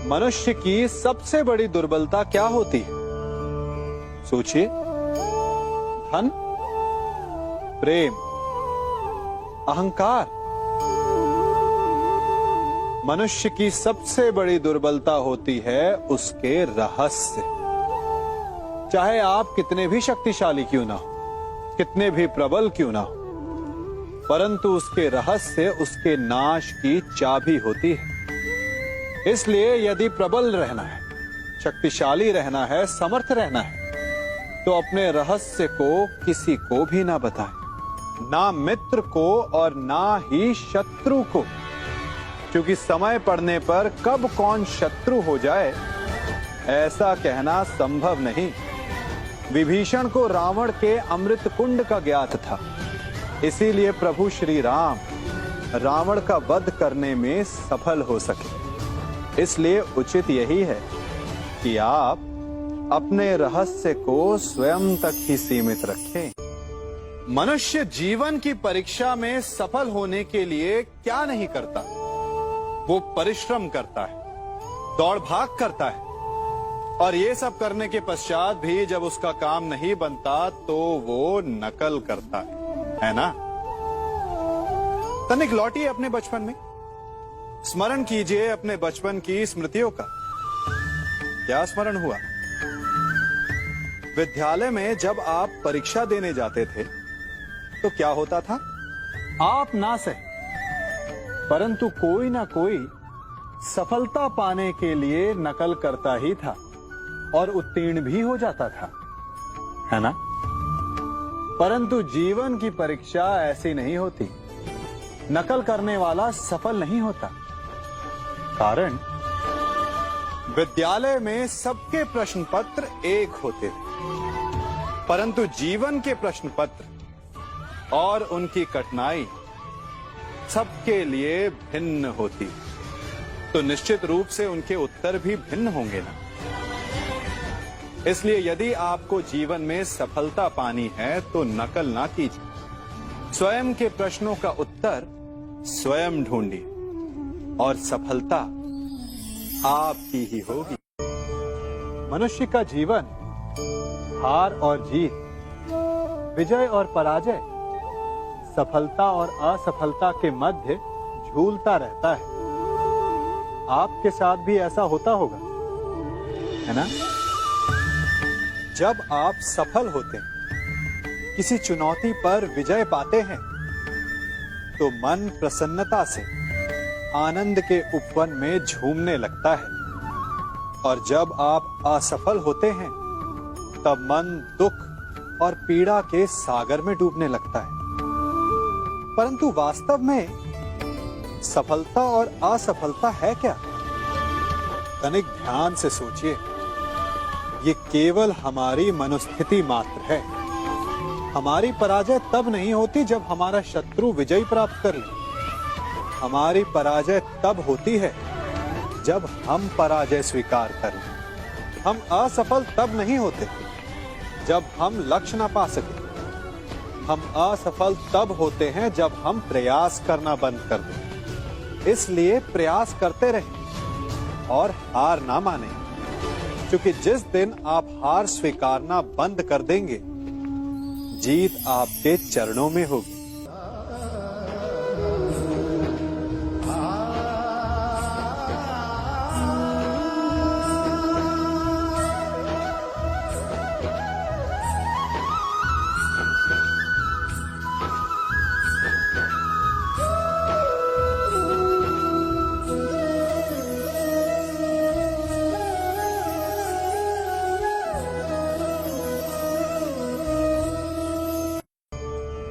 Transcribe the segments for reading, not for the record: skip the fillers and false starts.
मनुष्य की सबसे बड़ी दुर्बलता क्या होती है? सोचिए। धन, प्रेम, अहंकार। मनुष्य की सबसे बड़ी दुर्बलता होती है उसके रहस्य। चाहे आप कितने भी शक्तिशाली क्यों ना हो, कितने भी प्रबल क्यों ना हो, परंतु उसके रहस्य उसके नाश की चाबी होती है। इसलिए यदि प्रबल रहना है, शक्तिशाली रहना है, समर्थ रहना है, तो अपने रहस्य को किसी को भी ना बताएं, ना मित्र को और ना ही शत्रु को, क्योंकि समय पड़ने पर कब कौन शत्रु हो जाए ऐसा कहना संभव नहीं। विभीषण को रावण के अमृत कुंड का ज्ञात था, इसीलिए प्रभु श्री राम रावण का वध करने में सफल हो सके। इसलिए उचित यही है कि आप अपने रहस्य को स्वयं तक ही सीमित रखें। मनुष्य जीवन की परीक्षा में सफल होने के लिए क्या नहीं करता? वो परिश्रम करता है, दौड़ भाग करता है, और ये सब करने के पश्चात भी जब उसका काम नहीं बनता तो वो नकल करता है ना? तनिक लौटिए अपने बचपन में, स्मरण कीजिए अपने बचपन की स्मृतियों का। क्या स्मरण हुआ? विद्यालय में जब आप परीक्षा देने जाते थे तो क्या होता था? आप ना सहे, परंतु कोई ना कोई सफलता पाने के लिए नकल करता ही था और उत्तीर्ण भी हो जाता था, है ना? परंतु जीवन की परीक्षा ऐसी नहीं होती। नकल करने वाला सफल नहीं होता। कारण विद्यालय में सबके प्रश्न पत्र एक होते थे, परंतु जीवन के प्रश्न पत्र और उनकी कठिनाई सबके लिए भिन्न होती, तो निश्चित रूप से उनके उत्तर भी भिन्न होंगे ना। इसलिए यदि आपको जीवन में सफलता पानी है तो नकल ना कीजिए, स्वयं के प्रश्नों का उत्तर स्वयं ढूंढिए और सफलता आपकी ही होगी। मनुष्य का जीवन हार और जीत, विजय और पराजय, सफलता और असफलता के मध्य झूलता रहता है। आपके साथ भी ऐसा होता होगा, है ना? जब आप सफल होते हैं, किसी चुनौती पर विजय पाते हैं, तो मन प्रसन्नता से आनंद के उपवन में झूमने लगता है, और जब आप असफल होते हैं तब मन दुख और पीड़ा के सागर में डूबने लगता है। परंतु वास्तव में सफलता और असफलता है क्या? तनिक ध्यान से सोचिए। ये केवल हमारी मनोस्थिति मात्र है। हमारी पराजय तब नहीं होती जब हमारा शत्रु विजय प्राप्त कर ले। हमारी पराजय तब होती है जब हम पराजय स्वीकार करें। हम असफल तब नहीं होते जब हम लक्ष्य ना पा सके। हम असफल तब होते हैं जब हम प्रयास करना बंद कर दें। इसलिए प्रयास करते रहें और हार ना मानें, क्योंकि जिस दिन आप हार स्वीकारना बंद कर देंगे, जीत आपके चरणों में होगी।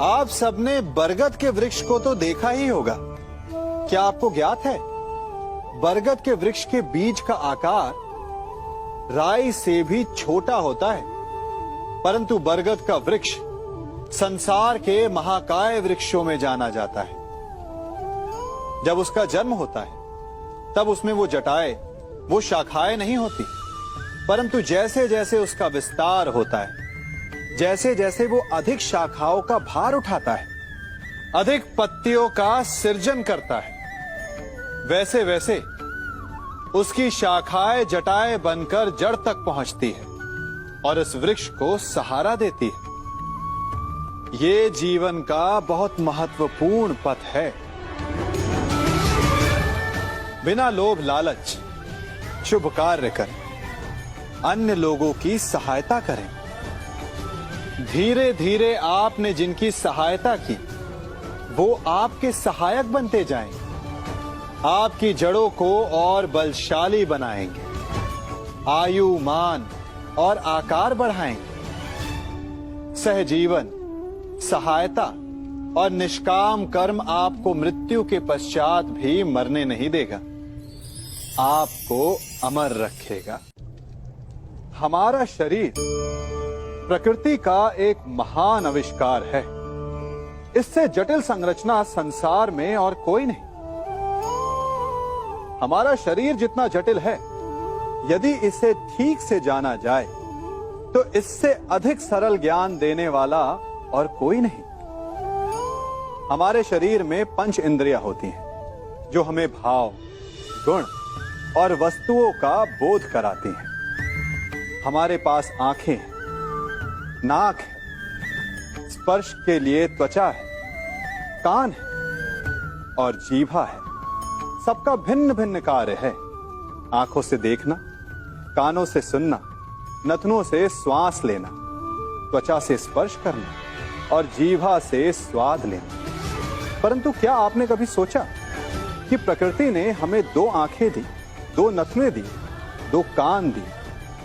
आप सबने बरगद के वृक्ष को तो देखा ही होगा। क्या आपको ज्ञात है, बरगद के वृक्ष के बीज का आकार राई से भी छोटा होता है, परंतु बरगद का वृक्ष संसार के महाकाय वृक्षों में जाना जाता है। जब उसका जन्म होता है तब उसमें वो जटाएं, वो शाखाएं नहीं होती, परंतु जैसे जैसे उसका विस्तार होता है, जैसे जैसे वो अधिक शाखाओं का भार उठाता है, अधिक पत्तियों का सृजन करता है, वैसे वैसे उसकी शाखाएं जटाएं बनकर जड़ तक पहुंचती है और इस वृक्ष को सहारा देती है। ये जीवन का बहुत महत्वपूर्ण पथ है। बिना लोभ लालच शुभ कार्य करें, अन्य लोगों की सहायता करें। धीरे धीरे आपने जिनकी सहायता की वो आपके सहायक बनते जाएंगे, आपकी जड़ों को और बलशाली बनाएंगे, आयु मान और आकार बढ़ाएंगे। सहजीवन, सहायता और निष्काम कर्म आपको मृत्यु के पश्चात भी मरने नहीं देगा, आपको अमर रखेगा। हमारा शरीर प्रकृति का एक महान आविष्कार है। इससे जटिल संरचना संसार में और कोई नहीं। हमारा शरीर जितना जटिल है, यदि इसे ठीक से जाना जाए तो इससे अधिक सरल ज्ञान देने वाला और कोई नहीं। हमारे शरीर में पंच इंद्रियां होती हैं जो हमें भाव, गुण और वस्तुओं का बोध कराती हैं। हमारे पास आंखें हैं, नाक है, स्पर्श के लिए त्वचा है, कान है और जीभा है। सबका भिन्न भिन्न कार्य है। आंखों से देखना, कानों से सुनना, नथनों से श्वास लेना, त्वचा से स्पर्श करना और जीभा से स्वाद लेना। परंतु क्या आपने कभी सोचा कि प्रकृति ने हमें 2 आंखें दी, 2 नथने दी, 2 कान दी,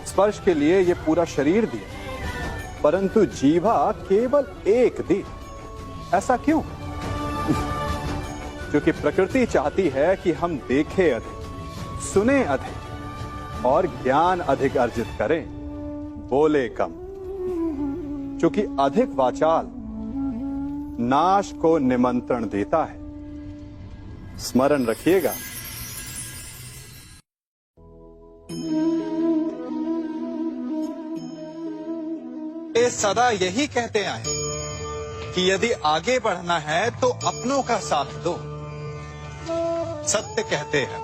स्पर्श के लिए ये पूरा शरीर दिया, परंतु जीभा केवल 1 दी? ऐसा क्यों? क्योंकि प्रकृति चाहती है कि हम देखें अधिक, सुने अधिक और ज्ञान अधिक अर्जित करें, बोले कम। क्योंकि अधिक वाचाल नाश को निमंत्रण देता है। स्मरण रखिएगा। ये सदा यही कहते आए कि यदि आगे बढ़ना है तो अपनों का साथ दो। सत्य कहते हैं,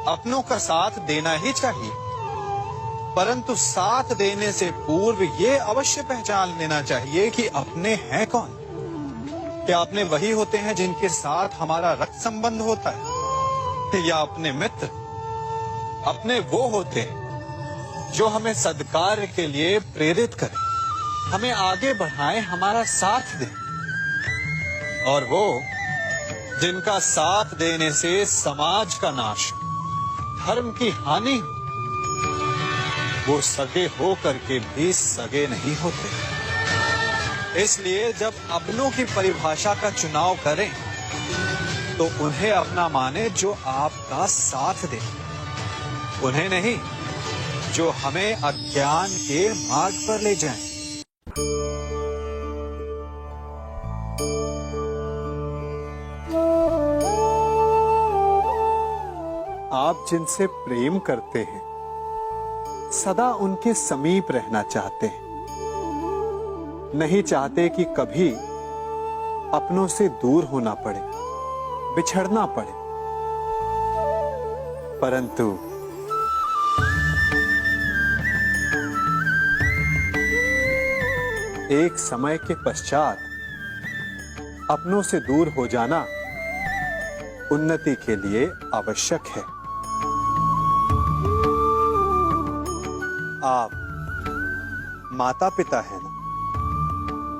अपनों का साथ देना ही चाहिए, परंतु साथ देने से पूर्व ये अवश्य पहचान लेना चाहिए कि अपने हैं कौन। क्या अपने वही होते हैं जिनके साथ हमारा रक्त संबंध होता है, या अपने मित्र? अपने वो होते हैं जो हमें सद्कार्य के लिए प्रेरित करें, हमें आगे बढ़ाएं, हमारा साथ दें। और वो जिनका साथ देने से समाज का नाश, धर्म की हानि हो, वो सगे हो करके भी सगे नहीं होते। इसलिए जब अपनों की परिभाषा का चुनाव करें तो उन्हें अपना माने जो आपका साथ दे, उन्हें नहीं जो हमें अज्ञान के मार्ग पर ले जाएं। आप जिनसे प्रेम करते हैं सदा उनके समीप रहना चाहते हैं, नहीं चाहते कि कभी अपनों से दूर होना पड़े, बिछड़ना पड़े। परंतु एक समय के पश्चात अपनों से दूर हो जाना उन्नति के लिए आवश्यक है। आप माता पिता हैं ना?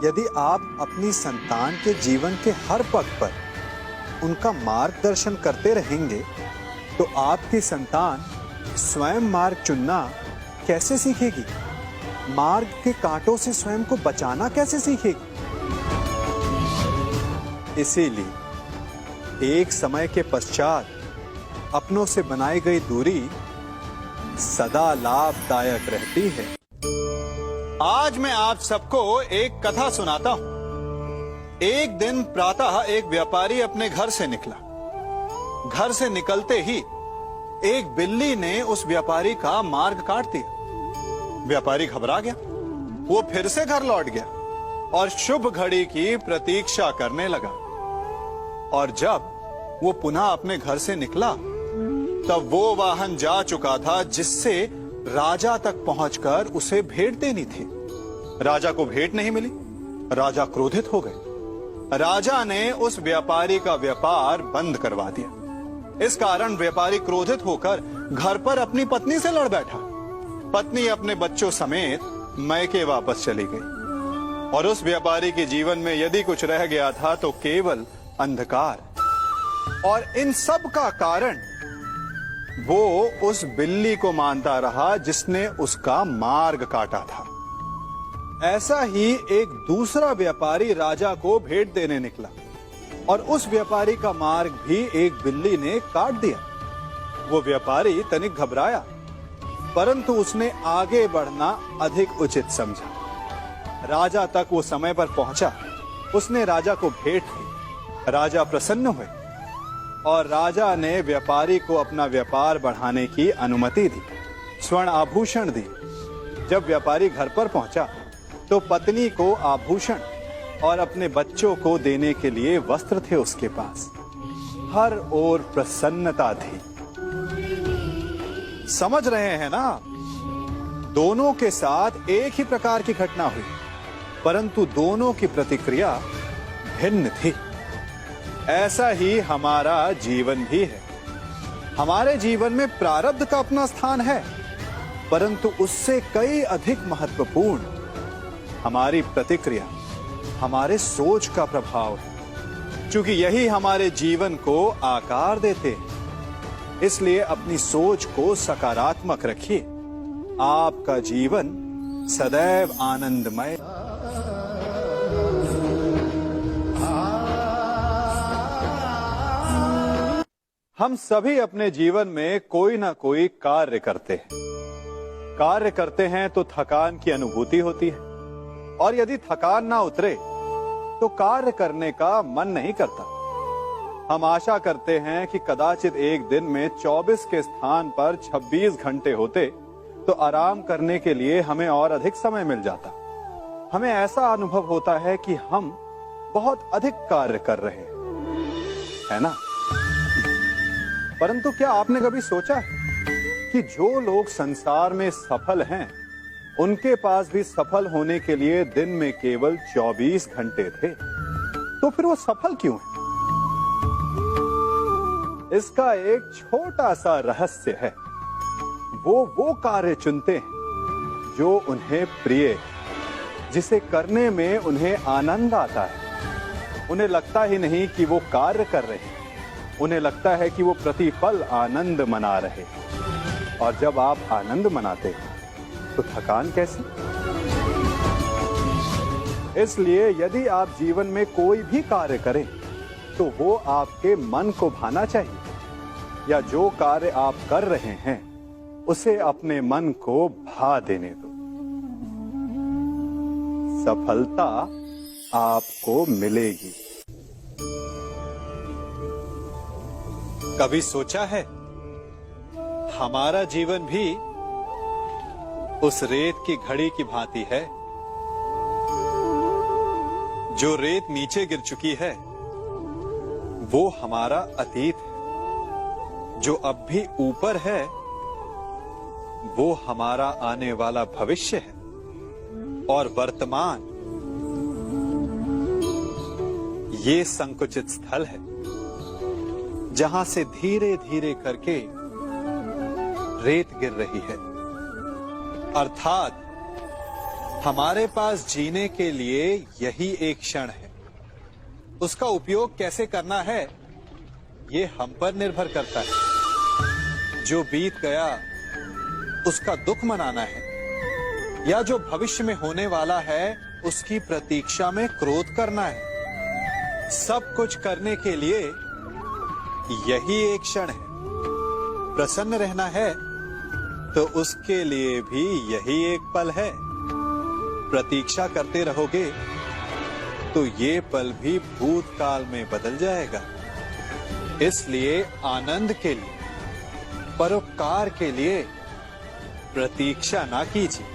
यदि आप अपनी संतान के जीवन के हर पग पर उनका मार्गदर्शन करते रहेंगे तो आपकी संतान स्वयं मार्ग चुनना कैसे सीखेगी? मार्ग के कांटों से स्वयं को बचाना कैसे सीखेगी? इसीलिए एक समय के पश्चात अपनों से बनाई गई दूरी सदा लाभदायक रहती है। आज मैं आप सबको एक कथा सुनाता हूं। एक दिन प्रातः एक व्यापारी अपने घर से निकला। घर से निकलते ही एक बिल्ली ने उस व्यापारी का मार्ग काट दिया। व्यापारी घबरा गया। वो फिर से घर लौट गया और शुभ घड़ी की प्रतीक्षा करने लगा। और जब वो पुनः अपने घर से निकला तब वो वाहन जा चुका था जिससे राजा तक पहुंचकर उसे भेंट देनी थी। राजा को भेंट नहीं मिली। राजा क्रोधित हो गए। राजा ने उस व्यापारी का व्यापार बंद करवा दिया। इस कारण व्यापारी क्रोधित होकर घर पर अपनी पत्नी से लड़ बैठा। पत्नी अपने बच्चों समेत मैके वापस चली गई और उस व्यापारी के जीवन में यदि कुछ रह गया था तो केवल अंधकार। और इन सब का कारण वो उस बिल्ली को मानता रहा जिसने उसका मार्ग काटा था। ऐसा ही एक दूसरा व्यापारी राजा को भेंट देने निकला और उस व्यापारी का मार्ग भी एक बिल्ली ने काट दिया। वो व्यापारी तनिक घबराया, परंतु उसने आगे बढ़ना अधिक उचित समझा। राजा तक वो समय पर पहुंचा। उसने राजा को भेंट दी। राजा प्रसन्न हुए और राजा ने व्यापारी को अपना व्यापार बढ़ाने की अनुमति दी, स्वर्ण आभूषण दी। जब व्यापारी घर पर पहुंचा तो पत्नी को आभूषण और अपने बच्चों को देने के लिए वस्त्र थे उसके पास। हर ओर प्रसन्नता थी। समझ रहे हैं ना? दोनों के साथ एक ही प्रकार की घटना हुई, परंतु दोनों की प्रतिक्रिया भिन्न थी। ऐसा ही हमारा जीवन भी है। हमारे जीवन में प्रारब्ध का अपना स्थान है, परंतु उससे कई अधिक महत्वपूर्ण हमारी प्रतिक्रिया, हमारे सोच का प्रभाव है, क्योंकि यही हमारे जीवन को आकार देते हैं। इसलिए अपनी सोच को सकारात्मक रखिए। आपका जीवन सदैव आनंदमय। हम सभी अपने जीवन में कोई ना कोई कार्य करते हैं। कार्य करते हैं तो थकान की अनुभूति होती है और यदि थकान ना उतरे तो कार्य करने का मन नहीं करता। हम आशा करते हैं कि कदाचित एक दिन में 24 के स्थान पर 26 घंटे होते तो आराम करने के लिए हमें और अधिक समय मिल जाता। हमें ऐसा अनुभव होता है कि हम बहुत अधिक कार्य कर रहे हैं, है ना? परंतु क्या आपने कभी सोचा है कि जो लोग संसार में सफल हैं, उनके पास भी सफल होने के लिए दिन में केवल 24 घंटे थे, तो फिर वो सफल क्यों हैं? इसका एक छोटा सा रहस्य है। वो कार्य चुनते हैं जो उन्हें प्रिय है, जिसे करने में उन्हें आनंद आता है। उन्हें लगता ही नहीं कि वो कार्य कर रहे हैं, उन्हें लगता है कि वो प्रतिपल आनंद मना रहे हैं। और जब आप आनंद मनाते हैं तो थकान कैसी? इसलिए यदि आप जीवन में कोई भी कार्य करें तो वो आपके मन को भाना चाहिए, या जो कार्य आप कर रहे हैं उसे अपने मन को भा देने दो। सफलता आपको मिलेगी। कभी सोचा है हमारा जीवन भी उस रेत की घड़ी की भांति है? जो रेत नीचे गिर चुकी है वो हमारा अतीत है, जो अब भी ऊपर है वो हमारा आने वाला भविष्य है, और वर्तमान ये संकुचित स्थल है जहां से धीरे धीरे करके रेत गिर रही है। अर्थात हमारे पास जीने के लिए यही एक क्षण है। उसका उपयोग कैसे करना है ये हम पर निर्भर करता है। जो बीत गया उसका दुख मनाना है, या जो भविष्य में होने वाला है उसकी प्रतीक्षा में क्रोध करना है। सब कुछ करने के लिए यही एक क्षण है। प्रसन्न रहना है तो उसके लिए भी यही एक पल है। प्रतीक्षा करते रहोगे तो ये पल भी भूतकाल में बदल जाएगा। इसलिए आनंद के लिए, परोपकार के लिए प्रतीक्षा ना कीजिए।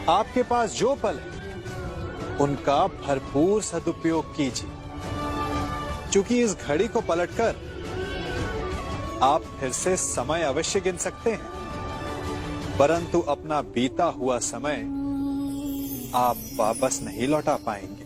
आपके पास जो पल है उनका भरपूर सदुपयोग कीजिए, क्योंकि इस घड़ी को पलटकर आप फिर से समय अवश्य गिन सकते हैं, परंतु अपना बीता हुआ समय आप वापस नहीं लौटा पाएंगे।